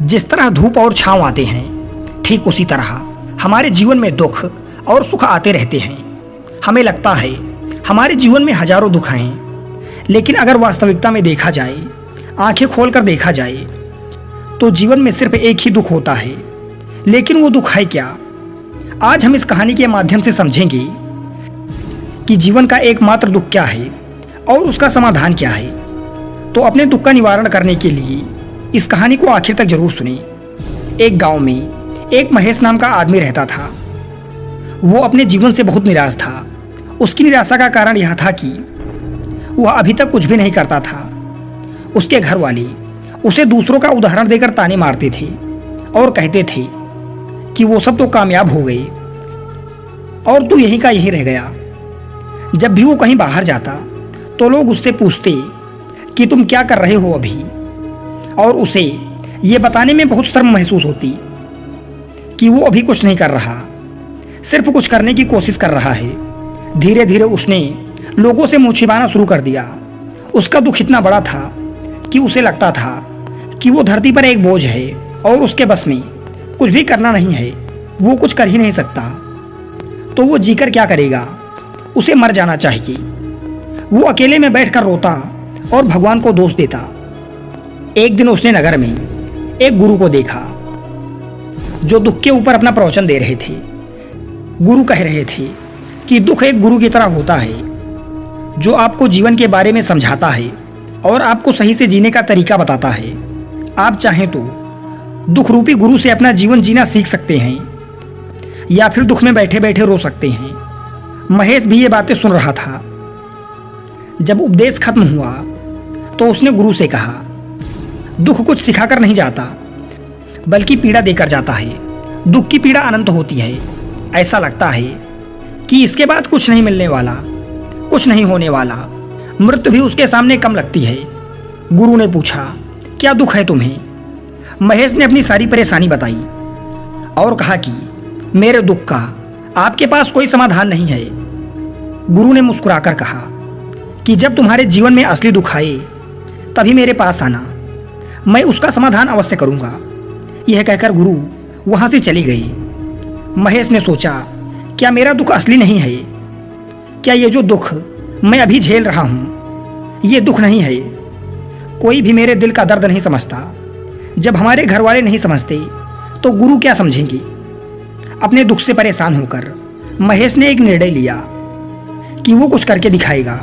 जिस तरह धूप और छांव आते हैं, ठीक उसी तरह हमारे जीवन में दुख और सुख आते रहते हैं। हमें लगता है हमारे जीवन में हजारों दुख हैं, लेकिन अगर वास्तविकता में देखा जाए, आंखें खोलकर देखा जाए, तो जीवन में सिर्फ एक ही दुख होता है। लेकिन वो दुख है क्या? आज हम इस कहानी के माध्यम से समझेंगे कि जीवन का एकमात्र दुख क्या है और उसका समाधान क्या है। तो अपने दुख का निवारण करने के लिए इस कहानी को आखिर तक जरूर सुनें। एक गांव में एक महेश नाम का आदमी रहता था। वो अपने जीवन से बहुत निराश था। उसकी निराशा का कारण यह था कि वह अभी तक कुछ भी नहीं करता था। उसके घर वाले उसे दूसरों का उदाहरण देकर ताने मारते थे और कहते थे कि वो सब तो कामयाब हो गए और तू यहीं का यहीं रह गया। जब भी वो कहीं बाहर जाता तो लोग उससे पूछते कि तुम क्या कर रहे हो अभी, और उसे ये बताने में बहुत शर्म महसूस होती कि वो अभी कुछ नहीं कर रहा, सिर्फ कुछ करने की कोशिश कर रहा है। धीरे धीरे उसने लोगों से मुँह छिपाना शुरू कर दिया। उसका दुख इतना बड़ा था कि उसे लगता था कि वो धरती पर एक बोझ है और उसके बस में कुछ भी करना नहीं है। वो कुछ कर ही नहीं सकता, तो वो जीकर क्या करेगा? उसे मर जाना चाहिए। वो अकेले में बैठकर रोता और भगवान को दोष देता। एक दिन उसने नगर में एक गुरु को देखा जो दुख के ऊपर अपना प्रवचन दे रहे थे। गुरु कह रहे थे कि दुख एक गुरु की तरह होता है जो आपको जीवन के बारे में समझाता है और आपको सही से जीने का तरीका बताता है। आप चाहें तो दुख रूपी गुरु से अपना जीवन जीना सीख सकते हैं या फिर दुख में बैठे बैठे रो सकते हैं। महेश भी ये बातें सुन रहा था। जब उपदेश खत्म हुआ तो उसने गुरु से कहा, दुख कुछ सिखाकर नहीं जाता बल्कि पीड़ा देकर जाता है। दुख की पीड़ा अनंत होती है। ऐसा लगता है कि इसके बाद कुछ नहीं मिलने वाला, कुछ नहीं होने वाला। मृत्यु भी उसके सामने कम लगती है। गुरु ने पूछा, क्या दुख है तुम्हें? महेश ने अपनी सारी परेशानी बताई और कहा कि मेरे दुख का आपके पास कोई समाधान नहीं है। गुरु ने मुस्कुराकर कहा कि जब तुम्हारे जीवन में असली दुख आए तभी मेरे पास आना, मैं उसका समाधान अवश्य करूंगा। यह कहकर गुरु वहां से चली गई। महेश ने सोचा, क्या मेरा दुख असली नहीं है? क्या ये जो दुख मैं अभी झेल रहा हूं ये दुख नहीं है? कोई भी मेरे दिल का दर्द नहीं समझता। जब हमारे घर वाले नहीं समझते तो गुरु क्या समझेंगे? अपने दुख से परेशान होकर महेश ने एक निर्णय लिया कि वो कुछ करके दिखाएगा।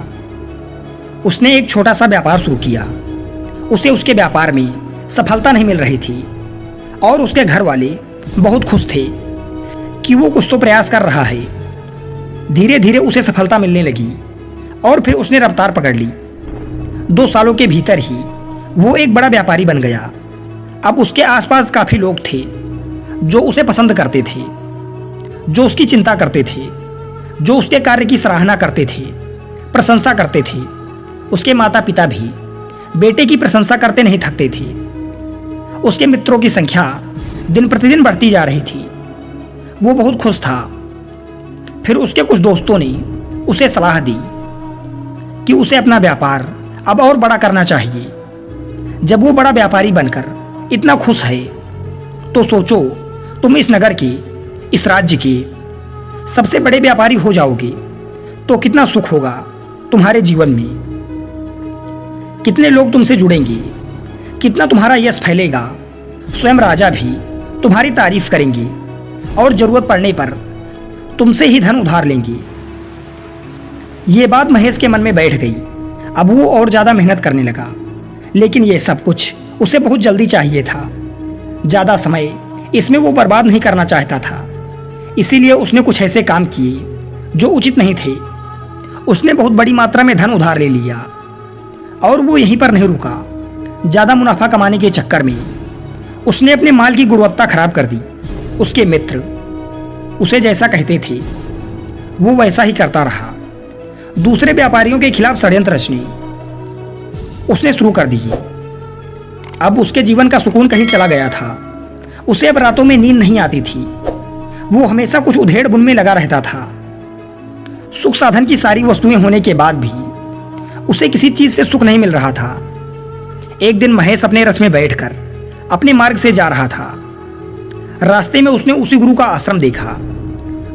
उसने एक छोटा सा व्यापार शुरू किया। उसे उसके व्यापार में सफलता नहीं मिल रही थी और उसके घर वाले बहुत खुश थे कि वो कुछ तो प्रयास कर रहा है। धीरे धीरे उसे सफलता मिलने लगी और फिर उसने रफ्तार पकड़ ली। 2 सालों के भीतर ही वो एक बड़ा व्यापारी बन गया। अब उसके आसपास काफ़ी लोग थे जो उसे पसंद करते थे, जो उसकी चिंता करते थे, जो उसके कार्य की सराहना करते थे, प्रशंसा करते थे। उसके माता पिता भी बेटे की प्रशंसा करते नहीं थकते थे। उसके मित्रों की संख्या दिन प्रतिदिन बढ़ती जा रही थी। वो बहुत खुश था। फिर उसके कुछ दोस्तों ने उसे सलाह दी कि उसे अपना व्यापार अब और बड़ा करना चाहिए। जब वो बड़ा व्यापारी बनकर इतना खुश है तो सोचो, तुम इस नगर के, इस राज्य के सबसे बड़े व्यापारी हो जाओगे तो कितना सुख होगा तुम्हारे जीवन में। कितने लोग तुमसे जुड़ेंगे, कितना तुम्हारा यश फैलेगा। स्वयं राजा भी तुम्हारी तारीफ करेंगे और जरूरत पड़ने पर तुमसे ही धन उधार लेंगे। ये बात महेश के मन में बैठ गई। अब वो और ज़्यादा मेहनत करने लगा, लेकिन ये सब कुछ उसे बहुत जल्दी चाहिए था। ज़्यादा समय इसमें वो बर्बाद नहीं करना चाहता था। इसीलिए उसने कुछ ऐसे काम किए जो उचित नहीं थे। उसने बहुत बड़ी मात्रा में धन उधार ले लिया और वो यहीं पर नहीं रुका। ज़्यादा मुनाफा कमाने के चक्कर में उसने अपने माल की गुणवत्ता खराब कर दी। उसके मित्र उसे जैसा कहते थे वो वैसा ही करता रहा। दूसरे व्यापारियों के खिलाफ षड्यंत्र रचने उसने शुरू कर दी। अब उसके जीवन का सुकून कहीं चला गया था। उसे अब रातों में नींद नहीं आती थी। वो हमेशा कुछ उधेड़ बुन में लगा रहता था। सुख साधन की सारी वस्तुएं होने के बाद भी उसे किसी चीज से सुख नहीं मिल रहा था। एक दिन महेश अपने रथ में बैठकर अपने मार्ग से जा रहा था। रास्ते में उसने उसी गुरु का आश्रम देखा।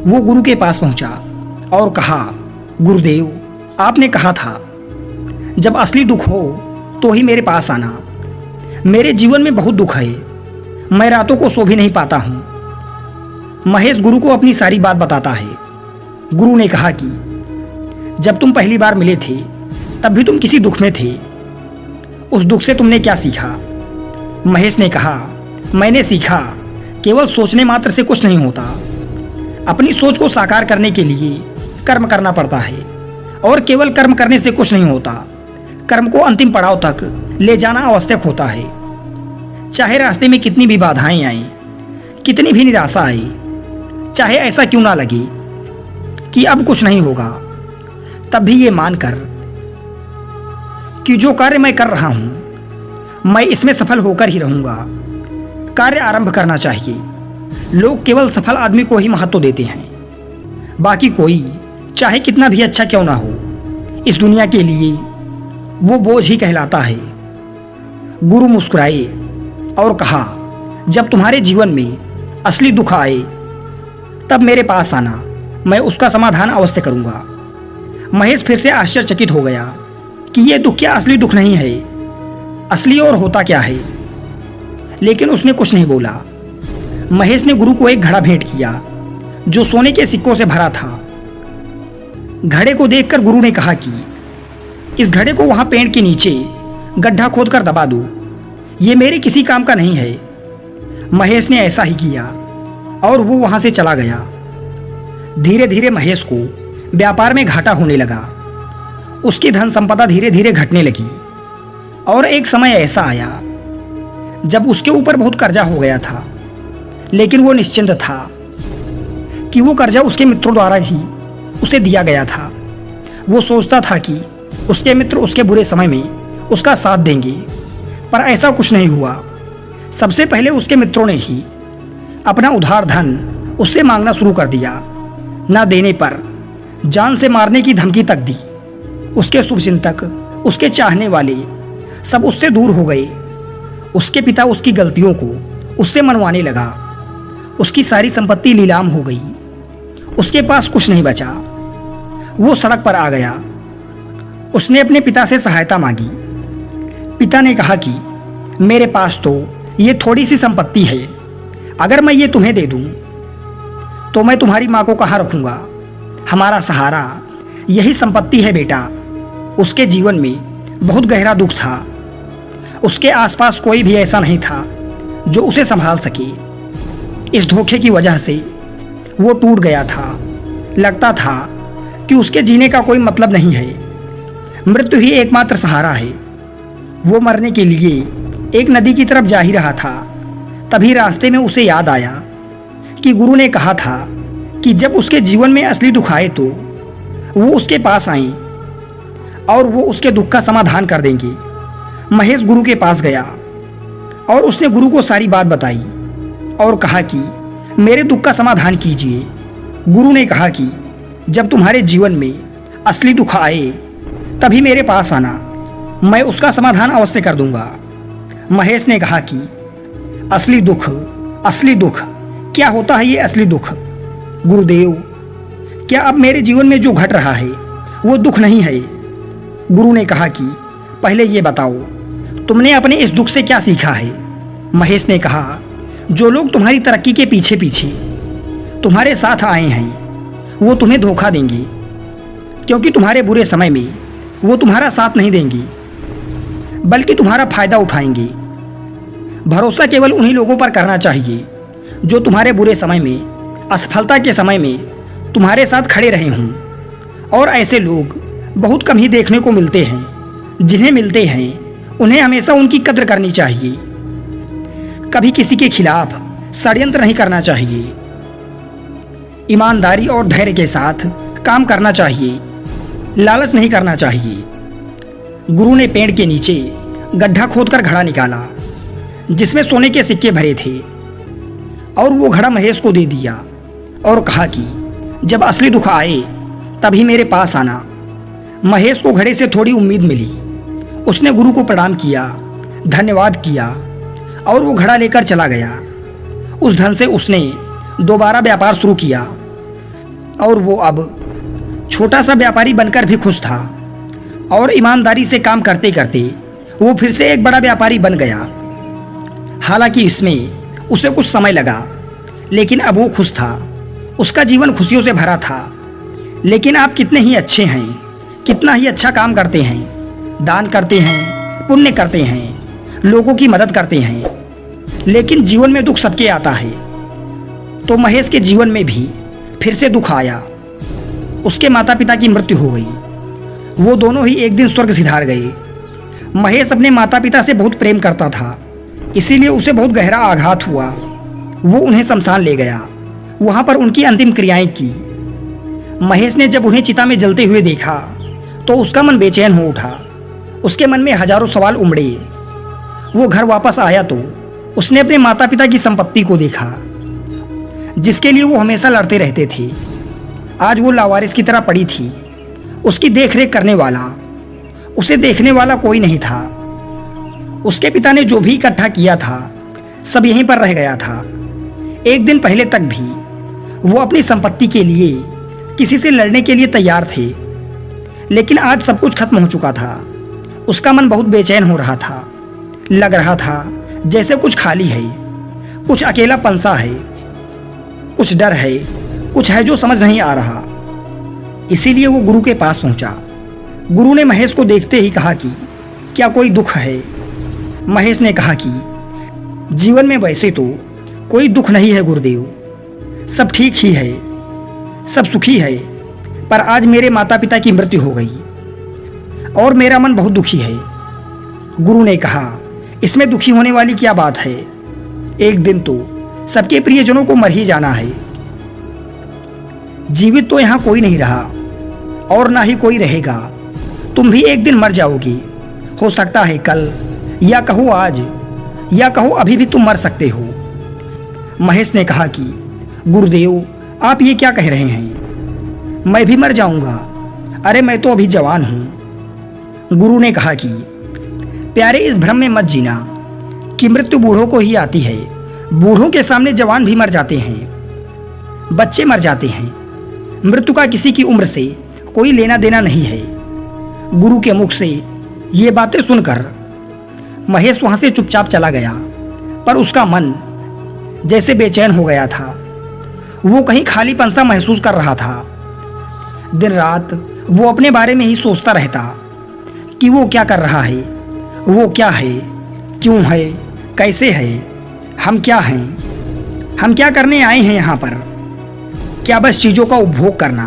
वो गुरु के पास पहुंचा और कहा, गुरुदेव, आपने कहा था जब असली दुख हो तो ही मेरे पास आना। मेरे जीवन में बहुत दुख है, मैं रातों को सो भी नहीं पाता हूं। महेश गुरु को अपनी सारी बात बताता है। गुरु ने कहा कि जब तुम पहली बार मिले थे तब भी तुम किसी दुख में थे। उस दुख से तुमने क्या सीखा? महेश ने कहा, मैंने सीखा केवल सोचने मात्र से कुछ नहीं होता। अपनी सोच को साकार करने के लिए कर्म करना पड़ता है और केवल कर्म करने से कुछ नहीं होता। कर्म को अंतिम पड़ाव तक ले जाना आवश्यक होता है। चाहे रास्ते में कितनी भी बाधाएं आए, कितनी भी निराशा आए, चाहे ऐसा क्यों ना लगे कि अब कुछ नहीं होगा, तब भी ये मानकर कि जो कार्य मैं कर रहा हूं मैं इसमें सफल होकर ही रहूंगा, कार्य आरंभ करना चाहिए। लोग केवल सफल आदमी को ही महत्व देते हैं, बाकी कोई चाहे कितना भी अच्छा क्यों ना हो, इस दुनिया के लिए वो बोझ ही कहलाता है। गुरु मुस्कुराए और कहा, जब तुम्हारे जीवन में असली दुख आए तब मेरे पास आना, मैं उसका समाधान अवश्य करूंगा। महेश फिर से आश्चर्यचकित हो गया कि यह दुख क्या असली दुख नहीं है, असली और होता क्या है। लेकिन उसने कुछ नहीं बोला। महेश ने गुरु को एक घड़ा भेंट किया जो सोने के सिक्कों से भरा था। घड़े को देखकर गुरु ने कहा कि इस घड़े को वहां पेड़ के नीचे गड्ढा खोदकर दबा दो, ये मेरे किसी काम का नहीं है। महेश ने ऐसा ही किया और वो वहां से चला गया। धीरे धीरे महेश को व्यापार में घाटा होने लगा। उसकी धन संपदा धीरे धीरे घटने लगी और एक समय ऐसा आया जब उसके ऊपर बहुत कर्जा हो गया था। लेकिन वो निश्चिंत था कि वो कर्जा उसके मित्रों द्वारा ही उसे दिया गया था। वो सोचता था कि उसके मित्र उसके बुरे समय में उसका साथ देंगे, पर ऐसा कुछ नहीं हुआ। सबसे पहले उसके मित्रों ने ही अपना उधार धन उससे मांगना शुरू कर दिया। ना देने पर जान से मारने की धमकी तक दी। उसके शुभचिंतक, उसके चाहने वाले सब उससे दूर हो गए। उसके पिता उसकी गलतियों को उससे मनवाने लगा। उसकी सारी संपत्ति नीलाम हो गई। उसके पास कुछ नहीं बचा। वो सड़क पर आ गया। उसने अपने पिता से सहायता मांगी। पिता ने कहा कि मेरे पास तो ये थोड़ी सी संपत्ति है, अगर मैं ये तुम्हें दे दूं तो मैं तुम्हारी माँ को कहाँ रखूँगा। हमारा सहारा यही संपत्ति है बेटा। उसके जीवन में बहुत गहरा दुख था। उसके आसपास कोई भी ऐसा नहीं था जो उसे संभाल सके। इस धोखे की वजह से वो टूट गया था। लगता था कि उसके जीने का कोई मतलब नहीं है, मृत्यु ही एकमात्र सहारा है। वो मरने के लिए एक नदी की तरफ जा ही रहा था। तभी रास्ते में उसे याद आया कि गुरु ने कहा था कि जब उसके जीवन में असली दुख आए तो वो उसके पास आए और वो उसके दुख का समाधान कर देंगे। महेश गुरु के पास गया और उसने गुरु को सारी बात बताई और कहा कि मेरे दुख का समाधान कीजिए। गुरु ने कहा कि जब तुम्हारे जीवन में असली दुख आए तभी मेरे पास आना, मैं उसका समाधान अवश्य कर दूंगा। महेश ने कहा कि असली दुख क्या होता है? ये असली दुख गुरुदेव, क्या अब मेरे जीवन में जो घट रहा है वो दुख नहीं है? गुरु ने कहा कि पहले ये बताओ तुमने अपने इस दुख से क्या सीखा है? महेश ने कहा, जो लोग तुम्हारी तरक्की के पीछे पीछे तुम्हारे साथ आए हैं वो तुम्हें धोखा देंगे, क्योंकि तुम्हारे बुरे समय में वो तुम्हारा साथ नहीं देंगे बल्कि तुम्हारा फायदा उठाएंगे। भरोसा केवल उन्हीं लोगों पर करना चाहिए जो तुम्हारे बुरे समय में, असफलता के समय में तुम्हारे साथ खड़े रहे हों। और ऐसे लोग बहुत कम ही देखने को मिलते हैं। जिन्हें मिलते हैं उन्हें हमेशा उनकी कद्र करनी चाहिए। कभी किसी के खिलाफ षड्यंत्र नहीं करना चाहिए। ईमानदारी और धैर्य के साथ काम करना चाहिए, लालच नहीं करना चाहिए। गुरु ने पेड़ के नीचे गड्ढा खोदकर घड़ा निकाला जिसमें सोने के सिक्के भरे थे और वो घड़ा महेश को दे दिया और कहा कि जब असली दुख आए तभी मेरे पास आना। महेश को घड़े से थोड़ी उम्मीद मिली। उसने गुरु को प्रणाम किया, धन्यवाद किया और वो घड़ा लेकर चला गया। उस धन से उसने दोबारा व्यापार शुरू किया और वो अब छोटा सा व्यापारी बनकर भी खुश था और ईमानदारी से काम करते करते वो फिर से एक बड़ा व्यापारी बन गया। हालांकि इसमें उसे कुछ समय लगा, लेकिन अब वो खुश था। उसका जीवन खुशियों से भरा था। लेकिन आप कितने ही अच्छे हैं, कितना ही अच्छा काम करते हैं, दान करते हैं, पुण्य करते हैं, लोगों की मदद करते हैं, लेकिन जीवन में दुख सबके आता है। तो महेश के जीवन में भी फिर से दुख आया। उसके माता पिता की मृत्यु हो गई। वो दोनों ही एक दिन स्वर्ग सिधार गए। महेश अपने माता पिता से बहुत प्रेम करता था, इसीलिए उसे बहुत गहरा आघात हुआ। वो उन्हें शमशान ले गया, वहाँ पर उनकी अंतिम क्रियाएं की। महेश ने जब उन्हें चिता में जलते हुए देखा तो उसका मन बेचैन हो उठा। उसके मन में हजारों सवाल उमड़े। वो घर वापस आया तो उसने अपने माता पिता की संपत्ति को देखा, जिसके लिए वो हमेशा लड़ते रहते थे। आज वो लावारिस की तरह पड़ी थी। उसकी देखरेख करने वाला, उसे देखने वाला कोई नहीं था। उसके पिता ने जो भी इकट्ठा किया था सब यहीं पर रह गया था। एक दिन पहले तक भी वो अपनी संपत्ति के लिए किसी से लड़ने के लिए तैयार थे, लेकिन आज सब कुछ खत्म हो चुका था। उसका मन बहुत बेचैन हो रहा था। लग रहा था जैसे कुछ खाली है, कुछ अकेलापन सा है, कुछ डर है, कुछ है जो समझ नहीं आ रहा। इसीलिए वो गुरु के पास पहुंचा। गुरु ने महेश को देखते ही कहा कि क्या कोई दुख है? महेश ने कहा कि जीवन में वैसे तो कोई दुख नहीं है गुरुदेव, सब ठीक ही है, सब सुखी है, पर आज मेरे माता पिता की मृत्यु हो गई और मेरा मन बहुत दुखी है। गुरु ने कहा, इसमें दुखी होने वाली क्या बात है? एक दिन तो सबके प्रियजनों को मर ही जाना है। जीवित तो यहाँ कोई नहीं रहा और ना ही कोई रहेगा। तुम भी एक दिन मर जाओगी। हो सकता है कल, या कहो आज, या कहो अभी भी तुम मर सकते हो। महेश ने कहा कि गुरुदेव, आप ये क्या कह रहे हैं? मैं भी मर जाऊंगा। अरे मैं तो अभी जवान हूं। गुरु ने कहा कि प्यारे, इस भ्रम में मत जीना कि मृत्यु बूढ़ों को ही आती है। बूढ़ों के सामने जवान भी मर जाते हैं, बच्चे मर जाते हैं। मृत्यु का किसी की उम्र से कोई लेना देना नहीं है। गुरु के मुख से ये बातें सुनकर महेश वहां से चुपचाप चला गया, पर उसका मन जैसे बेचैन हो गया था। वो कहीं खालीपन सा महसूस कर रहा था। दिन रात वो अपने बारे में ही सोचता रहता कि वो क्या कर रहा है, वो क्या है, क्यों है, कैसे है, हम क्या हैं, हम क्या करने आए हैं यहाँ पर? क्या बस चीज़ों का उपभोग करना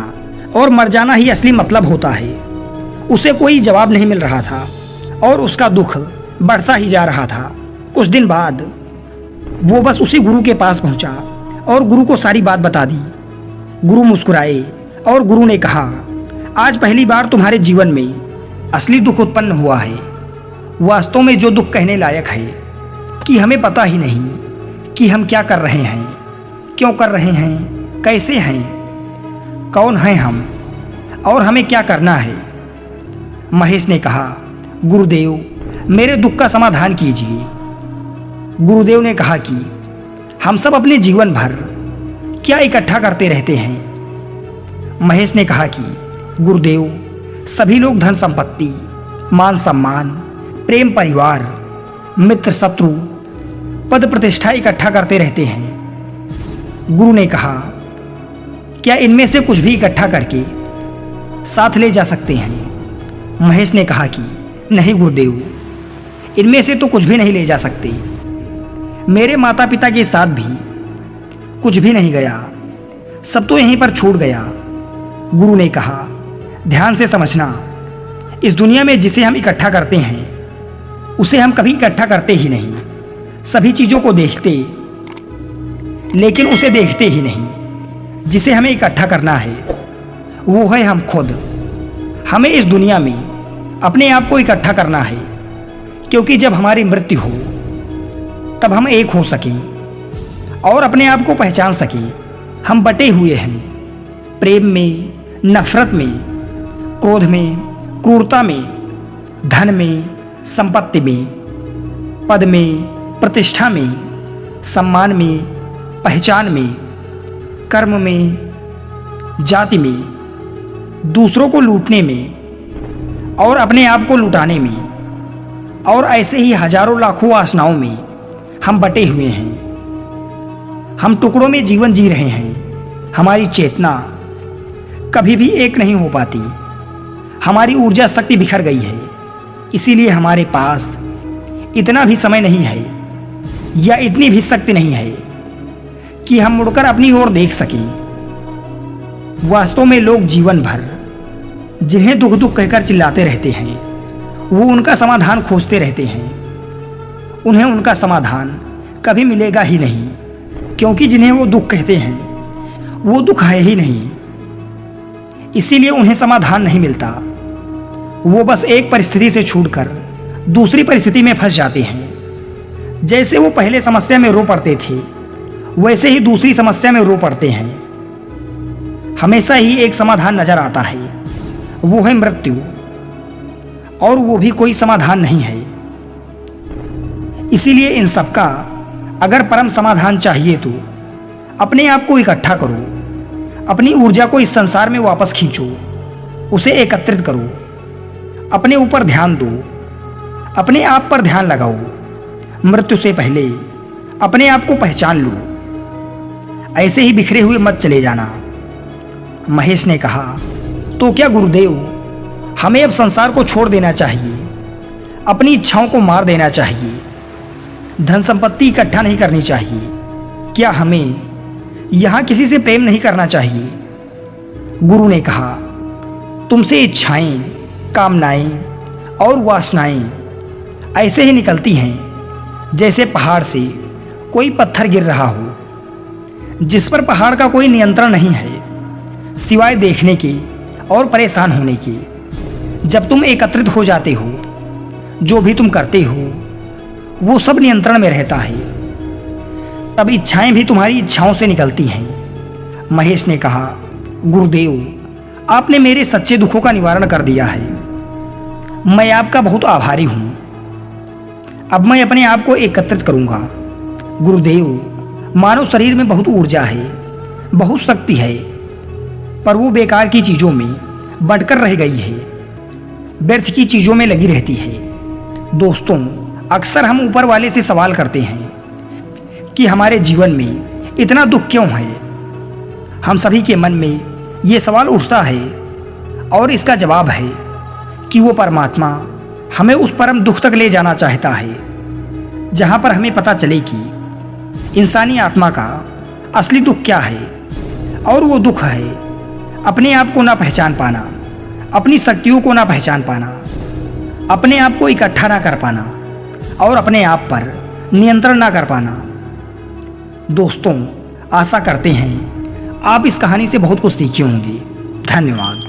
और मर जाना ही असली मतलब होता है? उसे कोई जवाब नहीं मिल रहा था और उसका दुख बढ़ता ही जा रहा था। कुछ दिन बाद वो बस उसी गुरु के पास पहुंचा और गुरु को सारी बात बता दी। गुरु मुस्कुराए और गुरु ने कहा, आज पहली बार तुम्हारे जीवन में असली दुख उत्पन्न हुआ है। वास्तव में जो दुख कहने लायक है कि हमें पता ही नहीं कि हम क्या कर रहे हैं, क्यों कर रहे हैं, कैसे हैं, कौन हैं हम और हमें क्या करना है। महेश ने कहा, गुरुदेव, मेरे दुख का समाधान कीजिए। गुरुदेव ने कहा कि हम सब अपने जीवन भर क्या इकट्ठा करते रहते हैं। महेश ने कहा कि गुरुदेव, सभी लोग धन संपत्ति, मान सम्मान, प्रेम, परिवार, मित्र, शत्रु, पद प्रतिष्ठा इकट्ठा करते रहते हैं। गुरु ने कहा, क्या इनमें से कुछ भी इकट्ठा करके साथ ले जा सकते हैं? महेश ने कहा कि नहीं गुरुदेव, इनमें से तो कुछ भी नहीं ले जा सकते। मेरे माता पिता के साथ भी कुछ भी नहीं गया, सब तो यहीं पर छूट गया। गुरु ने कहा, ध्यान से समझना, इस दुनिया में जिसे हम इकट्ठा करते हैं उसे हम कभी इकट्ठा करते ही नहीं। सभी चीज़ों को देखते, लेकिन उसे देखते ही नहीं जिसे हमें इकट्ठा करना है। वो है हम खुद। हमें इस दुनिया में अपने आप को इकट्ठा करना है, क्योंकि जब हमारी मृत्यु हो तब हम एक हो सकें और अपने आप को पहचान सकें। हम बटे हुए हैं प्रेम में, नफरत में, क्रोध में, क्रूरता में, धन में, संपत्ति में, पद में, प्रतिष्ठा में, सम्मान में, पहचान में, कर्म में, जाति में, दूसरों को लूटने में और अपने आप को लुटाने में और ऐसे ही हजारों लाखों वासनाओं में हम बटे हुए हैं। हम टुकड़ों में जीवन जी रहे हैं। हमारी चेतना कभी भी एक नहीं हो पाती। हमारी ऊर्जा शक्ति बिखर गई है। इसीलिए हमारे पास इतना भी समय नहीं है या इतनी भी शक्ति नहीं है कि हम मुड़कर अपनी ओर देख सकें। वास्तव में लोग जीवन भर जिन्हें दुख दुख कहकर चिल्लाते रहते हैं, वो उनका समाधान खोजते रहते हैं। उन्हें उनका समाधान कभी मिलेगा ही नहीं, क्योंकि जिन्हें वो दुख कहते हैं वो दुख है ही नहीं। इसीलिए उन्हें समाधान नहीं मिलता। वो बस एक परिस्थिति से छूटकर दूसरी परिस्थिति में फंस जाते हैं। जैसे वो पहले समस्या में रो पड़ते थे, वैसे ही दूसरी समस्या में रो पड़ते हैं। हमेशा ही एक समाधान नजर आता है, वो है मृत्यु, और वो भी कोई समाधान नहीं है। इसीलिए इन सब का अगर परम समाधान चाहिए तो अपने आप को इकट्ठा करो, अपनी ऊर्जा को इस संसार में वापस खींचो, उसे एकत्रित करो, अपने ऊपर ध्यान दो, अपने आप पर ध्यान लगाओ। मृत्यु से पहले अपने आप को पहचान लो। ऐसे ही बिखरे हुए मत चले जाना। महेश ने कहा, तो क्या गुरुदेव, हमें अब संसार को छोड़ देना चाहिए, अपनी इच्छाओं को मार देना चाहिए, धन संपत्ति इकट्ठा नहीं करनी चाहिए? क्या हमें यहाँ किसी से प्रेम नहीं करना चाहिए? गुरु ने कहा, तुमसे इच्छाएं, कामनाएं और वासनाएं ऐसे ही निकलती हैं जैसे पहाड़ से कोई पत्थर गिर रहा हो, जिस पर पहाड़ का कोई नियंत्रण नहीं है सिवाय देखने के और परेशान होने के। जब तुम एकत्रित हो जाते हो, जो भी तुम करते हो वो सब नियंत्रण में रहता है। तब इच्छाएं भी तुम्हारी इच्छाओं से निकलती हैं। महेश ने कहा, गुरुदेव, आपने मेरे सच्चे दुखों का निवारण कर दिया है। मैं आपका बहुत आभारी हूँ। अब मैं अपने आप को एकत्रित करूँगा। गुरुदेव, मानव शरीर में बहुत ऊर्जा है, बहुत शक्ति है, पर वो बेकार की चीज़ों में बंटकर रह गई है, व्यर्थ की चीज़ों में लगी रहती है। दोस्तों, अक्सर हम ऊपर वाले से सवाल करते हैं कि हमारे जीवन में इतना दुख क्यों है। हम सभी के मन में ये सवाल उठता है और इसका जवाब है कि वो परमात्मा हमें उस परम दुख तक ले जाना चाहता है, जहाँ पर हमें पता चले कि इंसानी आत्मा का असली दुख क्या है। और वो दुख है अपने आप को ना पहचान पाना, अपनी शक्तियों को ना पहचान पाना, अपने आप को इकट्ठा ना कर पाना और अपने आप पर नियंत्रण ना कर पाना। दोस्तों, आशा करते हैं आप इस कहानी से बहुत कुछ सीखे होंगे। धन्यवाद।